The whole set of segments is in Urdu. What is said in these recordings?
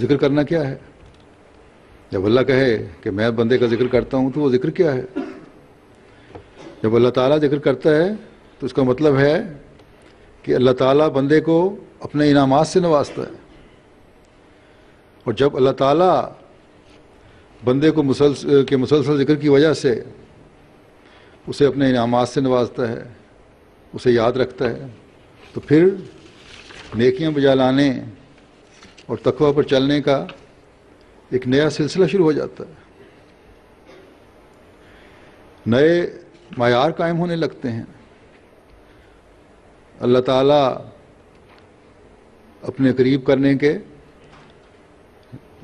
ذکر کرنا کیا ہے؟ جب اللہ کہے کہ میں بندے کا ذکر کرتا ہوں تو وہ ذکر کیا ہے؟ جب اللہ تعالیٰ ذکر کرتا ہے تو اس کا مطلب ہے کہ اللہ تعالیٰ بندے کو اپنے انعامات سے نوازتا ہے، اور جب اللہ تعالیٰ بندے کو مسلسل ذکر کی وجہ سے اسے اپنے انعامات سے نوازتا ہے، اسے یاد رکھتا ہے، تو پھر نیکیاں بجا لانے اور تقوی پر چلنے کا ایک نیا سلسلہ شروع ہو جاتا ہے، نئے معیار قائم ہونے لگتے ہیں۔ اللہ تعالیٰ اپنے قریب کرنے کے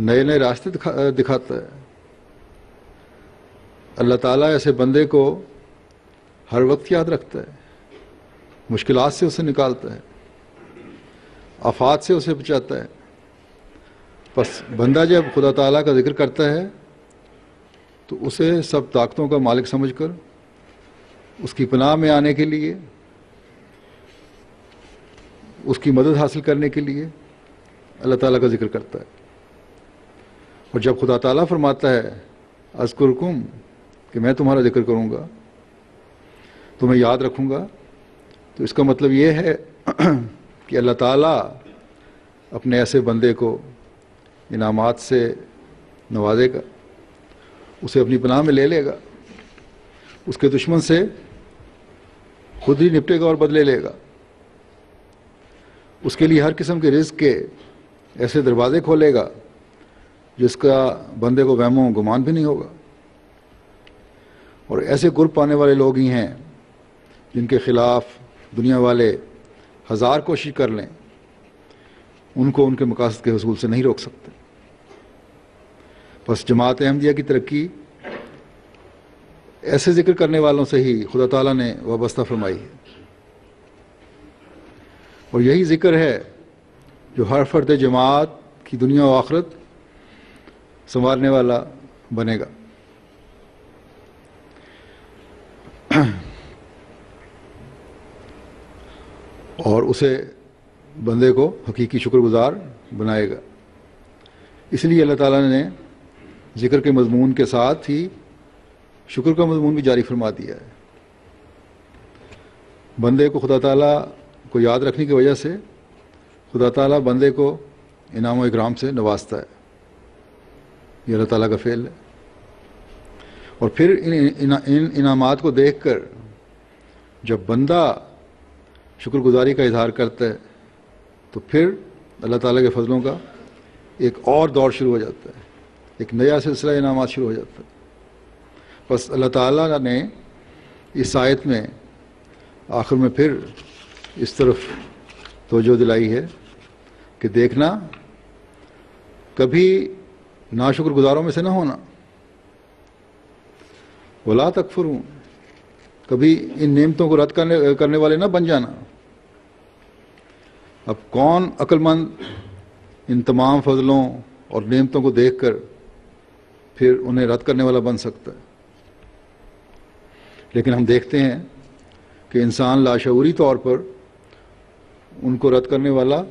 نئے نئے راستے دکھاتا ہے۔ اللہ تعالیٰ ایسے بندے کو ہر وقت یاد رکھتا ہے، مشکلات سے اسے نکالتا ہے، آفات سے اسے بچاتا ہے۔ بس بندہ جب خدا تعالیٰ کا ذکر کرتا ہے تو اسے سب طاقتوں کا مالک سمجھ کر اس کی پناہ میں آنے کے لیے، اس کی مدد حاصل کرنے کے لیے اللہ تعالیٰ کا ذکر کرتا ہے۔ اور جب خدا تعالیٰ فرماتا ہے اذکرکم، کہ میں تمہارا ذکر کروں گا، تمہیں یاد رکھوں گا، تو اس کا مطلب یہ ہے کہ اللہ تعالیٰ اپنے ایسے بندے کو انعامات سے نوازے گا، اسے اپنی پناہ میں لے لے گا، اس کے دشمن سے خود ہی نپٹے گا اور بدلے لے گا، اس کے لیے ہر قسم کے رزق کے ایسے دروازے کھولے گا جس کا بندے کو وہم و گمان بھی نہیں ہوگا۔ اور ایسے قرب پانے والے لوگ ہی ہیں جن کے خلاف دنیا والے ہزار کوشش کر لیں، ان کو ان کے مقاصد کے حصول سے نہیں روک سکتے۔ بس جماعت احمدیہ کی ترقی ایسے ذکر کرنے والوں سے ہی خدا تعالیٰ نے وابستہ فرمائی ہے، اور یہی ذکر ہے جو ہر فرد جماعت کی دنیا و آخرت سنوارنے والا بنے گا۔ اور اسے بندے کو حقیقی شکر گزار بنائے گا۔ اس لیے اللہ تعالیٰ نے ذکر کے مضمون کے ساتھ ہی شکر کا مضمون بھی جاری فرما دیا ہے۔ بندے کو خدا تعالیٰ کو یاد رکھنے کی وجہ سے خدا تعالیٰ بندے کو انعام و اکرام سے نوازتا ہے، یہ اللہ تعالیٰ کا فعل ہے۔ اور پھر ان انعامات کو دیکھ کر جب بندہ شکر گزاری کا اظہار کرتا ہے تو پھر اللہ تعالیٰ کے فضلوں کا ایک اور دور شروع ہو جاتا ہے، ایک نیا سلسلہ انعامات شروع ہو جاتا ہے۔ بس اللہ تعالیٰ نے اس آیت میں آخر میں پھر اس طرف توجہ دلائی ہے کہ دیکھنا کبھی ناشکر گزاروں میں سے نہ ہونا، ولا تکفرون، کبھی ان نعمتوں کو رد کرنے والے نہ بن جانا۔ اب کون عقل مند ان تمام فضلوں اور نعمتوں کو دیکھ کر پھر انہیں رد کرنے والا بن سکتا ہے؟ لیکن ہم دیکھتے ہیں کہ انسان لاشعوری طور پر ان کو رد کرنے والا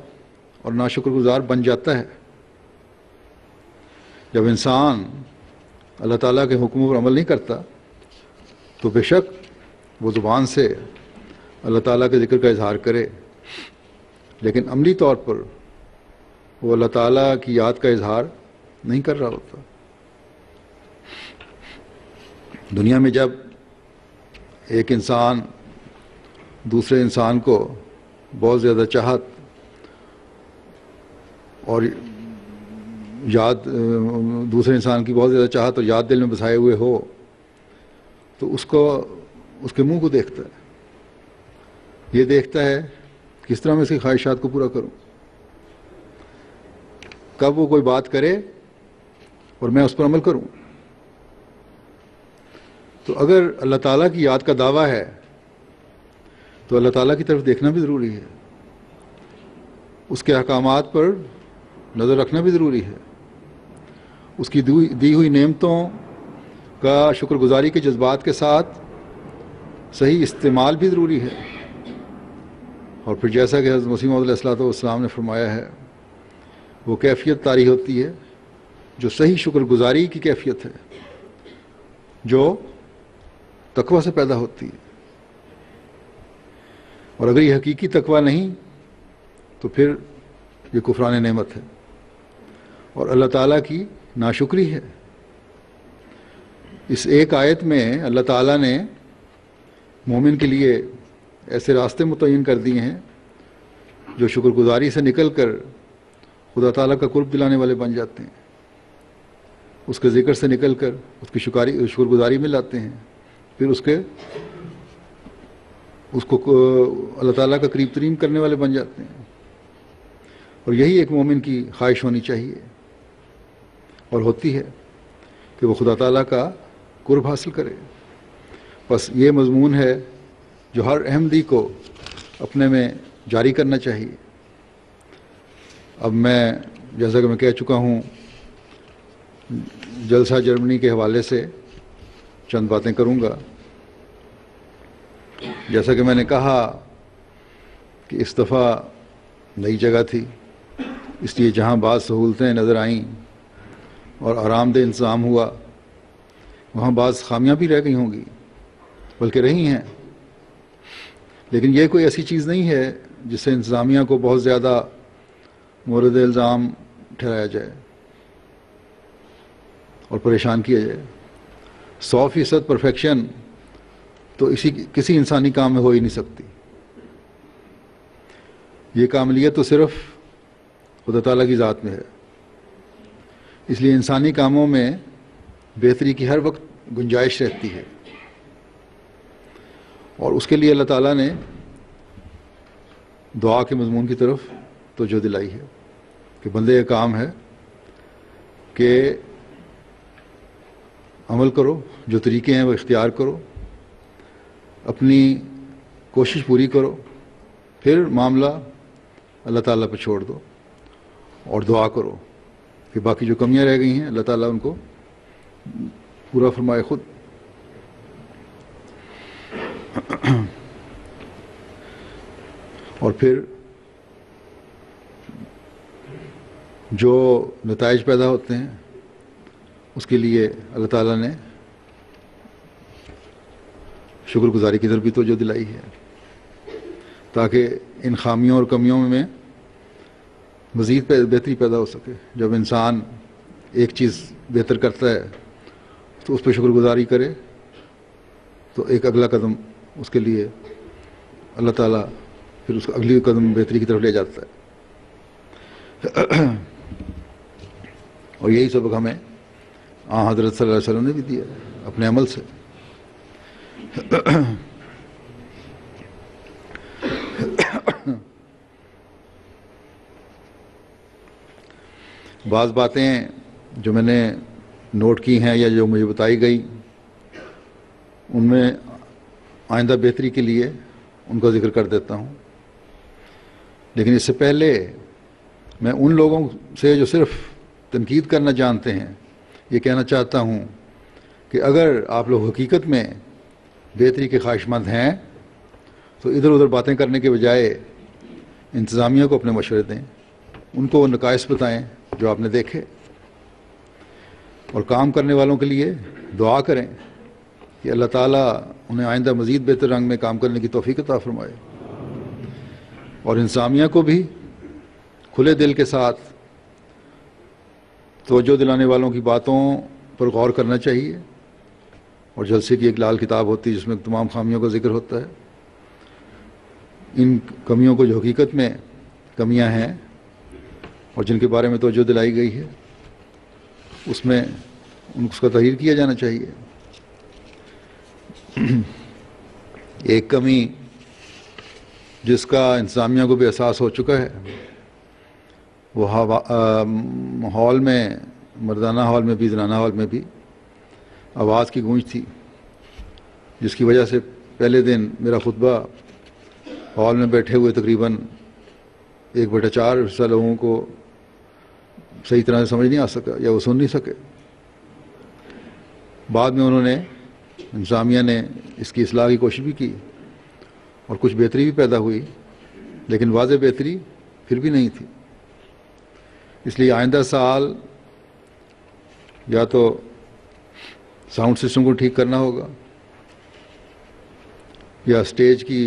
اور ناشکر گزار بن جاتا ہے۔ جب انسان اللہ تعالیٰ کے حکموں پر عمل نہیں کرتا تو بے شک وہ زبان سے اللہ تعالیٰ کے ذکر کا اظہار کرے، لیکن عملی طور پر وہ اللہ تعالیٰ کی یاد کا اظہار نہیں کر رہا ہوتا۔ دنیا میں جب ایک انسان دوسرے انسان کو بہت زیادہ چاہت اور یاد، دوسرے انسان کی بہت زیادہ چاہت اور یاد دل میں بسائے ہوئے ہو تو اس کے منہ کو دیکھتا ہے، یہ دیکھتا ہے کس طرح میں اس کی خواہشات کو پورا کروں، کب وہ کوئی بات کرے اور میں اس پر عمل کروں۔ تو اگر اللہ تعالیٰ کی یاد کا دعویٰ ہے تو اللہ تعالیٰ کی طرف دیکھنا بھی ضروری ہے، اس کے احکامات پر نظر رکھنا بھی ضروری ہے، اس کی دی ہوئی نعمتوں کا شکر گزاری کے جذبات کے ساتھ صحیح استعمال بھی ضروری ہے۔ اور پھر جیسا کہ حضرت مسیح موعود علیہ الصلوۃ والسلام نے فرمایا ہے وہ کیفیت طاری ہوتی ہے جو صحیح شکر گزاری کی کیفیت ہے، جو تقوی سے پیدا ہوتی ہے. اور اگر یہ حقیقی تقوی نہیں تو پھر یہ کفران نعمت ہے اور اللہ تعالیٰ کی ناشکری ہے. اس ایک آیت میں اللہ تعالیٰ نے مومن کے لیے ایسے راستے متعین کر دیے ہیں جو شکر گزاری سے نکل کر خدا تعالیٰ کا قرب دلانے والے بن جاتے ہیں، اس کے ذکر سے نکل کر اس کی شکر گزاری میں لاتے ہیں، پھر اس کو اللہ تعالیٰ کا قریب ترین کرنے والے بن جاتے ہیں. اور یہی ایک مومن کی خواہش ہونی چاہیے اور ہوتی ہے کہ وہ خدا تعالیٰ کا قرب حاصل کرے. بس یہ مضمون ہے جو ہر احمدی کو اپنے میں جاری کرنا چاہیے. اب میں جیسا کہ میں کہہ چکا ہوں جلسہ جرمنی کے حوالے سے چند باتیں کروں گا. جیسا کہ میں نے کہا کہ اس دفعہ نئی جگہ تھی، اس لیے جہاں بعض سہولتیں نظر آئیں اور آرام دہ انتظام ہوا وہاں بعض خامیاں بھی رہ گئی ہوں گی، بلکہ رہی ہیں. لیکن یہ کوئی ایسی چیز نہیں ہے جس سے انتظامیہ کو بہت زیادہ مورد الزام ٹھہرایا جائے اور پریشان کیا جائے. 100% پرفیکشن تو کسی انسانی کام میں ہو ہی نہیں سکتی. یہ کاملیت تو صرف خدا تعالیٰ کی ذات میں ہے. اس لیے انسانی کاموں میں بہتری کی ہر وقت گنجائش رہتی ہے، اور اس کے لیے اللہ تعالیٰ نے دعا کے مضمون کی طرف توجہ دلائی ہے کہ بندے کا کام ہے کہ عمل کرو، جو طریقے ہیں وہ اختیار کرو، اپنی کوشش پوری کرو، پھر معاملہ اللہ تعالیٰ پہ چھوڑ دو اور دعا کرو کہ باقی جو کمیاں رہ گئی ہیں اللہ تعالیٰ ان کو پورا فرمائے خود. اور پھر جو نتائج پیدا ہوتے ہیں اس کے لیے اللہ تعالیٰ نے شکر گزاری کی طرف بھی توجہ دلائی ہے تاکہ ان خامیوں اور کمیوں میں مزید بہتری پیدا ہو سکے. جب انسان ایک چیز بہتر کرتا ہے تو اس پہ شکر گزاری کرے تو ایک اگلا قدم اس کے لیے اللہ تعالیٰ پھر اس کو اگلی قدم بہتری کی طرف لے جاتا ہے. اور یہی سبق ہمیں حضرت صلی اللہ علیہ وسلم نے بھی دیا اپنے عمل سے. بعض باتیں جو میں نے نوٹ کی ہیں یا جو مجھے بتائی گئی ان میں آئندہ بہتری کے لیے ان کا ذکر کر دیتا ہوں. لیکن اس سے پہلے میں ان لوگوں سے جو صرف تنقید کرنا جانتے ہیں یہ کہنا چاہتا ہوں کہ اگر آپ لوگ حقیقت میں بہتری کے خواہش مند ہیں تو ادھر ادھر باتیں کرنے کے بجائے انتظامیہ کو اپنے مشورے دیں، ان کو وہ نقائص بتائیں جو آپ نے دیکھے، اور کام کرنے والوں کے لیے دعا کریں کہ اللہ تعالیٰ انہیں آئندہ مزید بہتر رنگ میں کام کرنے کی توفیق عطا فرمائے. اور انتظامیہ کو بھی کھلے دل کے ساتھ توجہ دلانے والوں کی باتوں پر غور کرنا چاہیے. اور جلسے کی ایک لال کتاب ہوتی ہے جس میں تمام خامیوں کا ذکر ہوتا ہے. ان کمیوں کو جو حقیقت میں کمیاں ہیں اور جن کے بارے میں توجہ دلائی گئی ہے اس میں اس کا تحریر کیا جانا چاہیے. ایک کمی جس کا انتظامیہ کو بھی احساس ہو چکا ہے وہ ہال میں، مردانہ ہال میں بھی زنانہ ہال میں بھی آواز کی گونج تھی، جس کی وجہ سے پہلے دن میرا خطبہ ہال میں بیٹھے ہوئے تقریباً 1/4 حصہ لوگوں کو صحیح طرح سے سمجھ نہیں آ سکا یا وہ سن نہیں سکے. بعد میں انہوں نے، انتظامیہ نے اس کی اصلاح کی کوشش بھی کی اور کچھ بہتری بھی پیدا ہوئی، لیکن واضح بہتری پھر بھی نہیں تھی. اس لیے آئندہ سال یا تو ساؤنڈ سسٹم کو ٹھیک کرنا ہوگا یا اسٹیج کی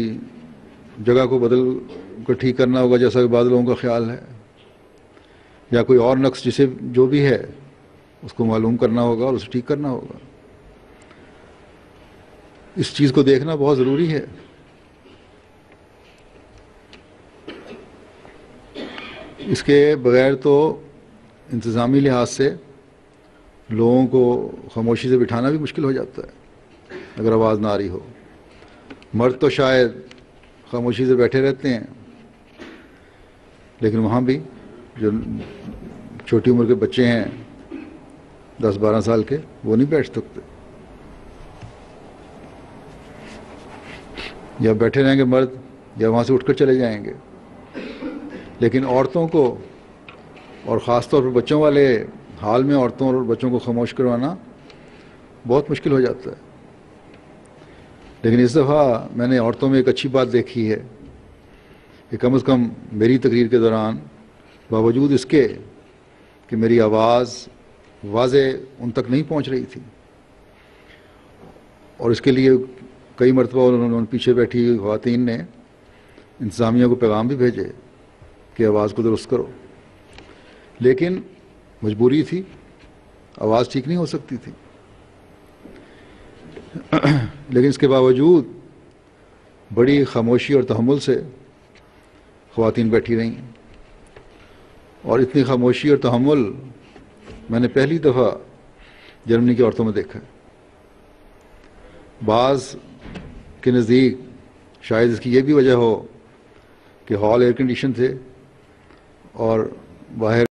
جگہ کو بدل کر ٹھیک کرنا ہوگا جیسا کہ بعض لوگوں کا خیال ہے، یا کوئی اور نقص جسے جو بھی ہے اس کو معلوم کرنا ہوگا اور اسے ٹھیک کرنا ہوگا۔ اس چیز کو دیکھنا بہت ضروری ہے۔ اس کے بغیر تو انتظامی لحاظ سے لوگوں کو خاموشی سے بٹھانا بھی مشکل ہو جاتا ہے اگر آواز نہ آ رہی ہو۔ مرد تو شاید خاموشی سے بیٹھے رہتے ہیں، لیکن وہاں بھی جو چھوٹی عمر کے بچے ہیں 10-12 سال کے، وہ نہیں بیٹھ سکتے، یا بیٹھے رہیں گے مرد یا وہاں سے اٹھ کر چلے جائیں گے۔ لیکن عورتوں کو، اور خاص طور پر بچوں والے حال میں عورتوں اور بچوں کو خاموش کروانا بہت مشکل ہو جاتا ہے۔ لیکن اس دفعہ میں نے عورتوں میں ایک اچھی بات دیکھی ہے کہ کم از کم میری تقریر کے دوران باوجود اس کے کہ میری آواز واضح ان تک نہیں پہنچ رہی تھی، اور اس کے لیے کئی مرتبہ انہوں نے پیچھے بیٹھی خواتین نے انتظامیہ کو پیغام بھی بھیجے کہ آواز کو درست کرو، لیکن مجبوری تھی، آواز ٹھیک نہیں ہو سکتی تھی۔ لیکن اس کے باوجود بڑی خاموشی اور تحمل سے خواتین بیٹھی رہیں، اور اتنی خاموشی اور تحمل میں نے پہلی دفعہ جرمنی کی عورتوں میں دیکھا ہے۔ بعض کے نزدیک شاید اس کی یہ بھی وجہ ہو کہ ہال ایئر کنڈیشن تھے اور باہر